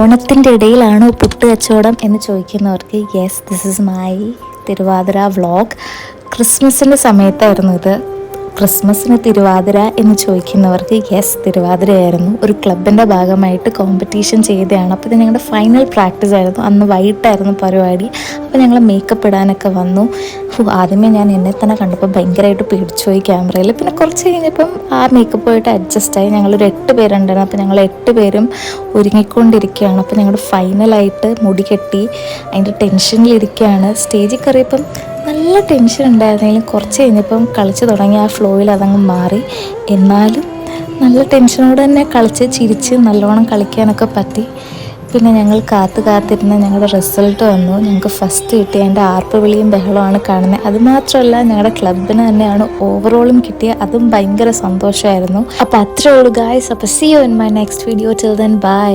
ഓണത്തിൻ്റെ ഇടയിലാണോ പുട്ട് കച്ചവടം എന്ന് ചോദിക്കുന്നവർക്ക് yes, this is my Thiruvathira vlog. ക്രിസ്മസിൻ്റെ സമയത്തായിരുന്നു ഇത്. ക്രിസ്മസിന് തിരുവാതിര എന്ന് ചോദിക്കുന്നവർക്ക് യെസ്, തിരുവാതിരയായിരുന്നു. ഒരു ക്ലബിൻ്റെ ഭാഗമായിട്ട് കോമ്പറ്റീഷൻ ചെയ്തതാണ്. അപ്പോൾ ഇത് ഞങ്ങളുടെ ഫൈനൽ പ്രാക്ടീസ് ആയിരുന്നു. അന്ന് വൈകിട്ടായിരുന്നു പരിപാടി. അപ്പോൾ ഞങ്ങൾ മേക്കപ്പ് ഇടാനൊക്കെ വന്നു. ആദ്യമേ ഞാൻ എന്നെ തന്നെ കണ്ടപ്പോൾ ഭയങ്കരമായിട്ട് പേടിച്ചു പോയി ക്യാമറയിൽ. പിന്നെ കുറച്ച് കഴിഞ്ഞപ്പം ആ മേക്കപ്പ് പോയിട്ട് അഡ്ജസ്റ്റായി. ഞങ്ങളൊരു 8 പേരുണ്ടായിരുന്നു. അപ്പോൾ ഞങ്ങൾ 8 പേരും ഒരുങ്ങിക്കൊണ്ടിരിക്കുകയാണ്. അപ്പോൾ ഞങ്ങളുടെ ഫൈനലായിട്ട് മുടി കെട്ടി അതിൻ്റെ ടെൻഷനിലിരിക്കുകയാണ്. സ്റ്റേജിൽ കയറിയപ്പം നല്ല ടെൻഷൻ ഉണ്ടായിരുന്നെങ്കിലും കുറച്ച് കഴിഞ്ഞപ്പം കളിച്ച് തുടങ്ങി ആ ഫ്ലോയിൽ അതങ്ങ് മാറി. എന്നാലും നല്ല ടെൻഷനോടെ തന്നെ കളിച്ച് ചിരിച്ച് നല്ലോണം കളിക്കാനൊക്കെ പറ്റി. പിന്നെ ഞങ്ങൾ കാത്തിരുന്ന് ഞങ്ങളുടെ റിസൾട്ട് വന്നു. ഞങ്ങൾക്ക് ഫസ്റ്റ് കിട്ടി. അതിൻ്റെ ആർപ്പ് വിളിയും ബഹളമാണ് കാണുന്നത്. അതുമാത്രമല്ല ഞങ്ങളുടെ ക്ലബിന് തന്നെയാണ് ഓവറോളും കിട്ടിയത്. അതും ഭയങ്കര സന്തോഷമായിരുന്നു. അപ്പോൾ അത്രേ ഉള്ളൂ ഗായ്സ്. അപ്പോൾ see you in my next video. Till then by.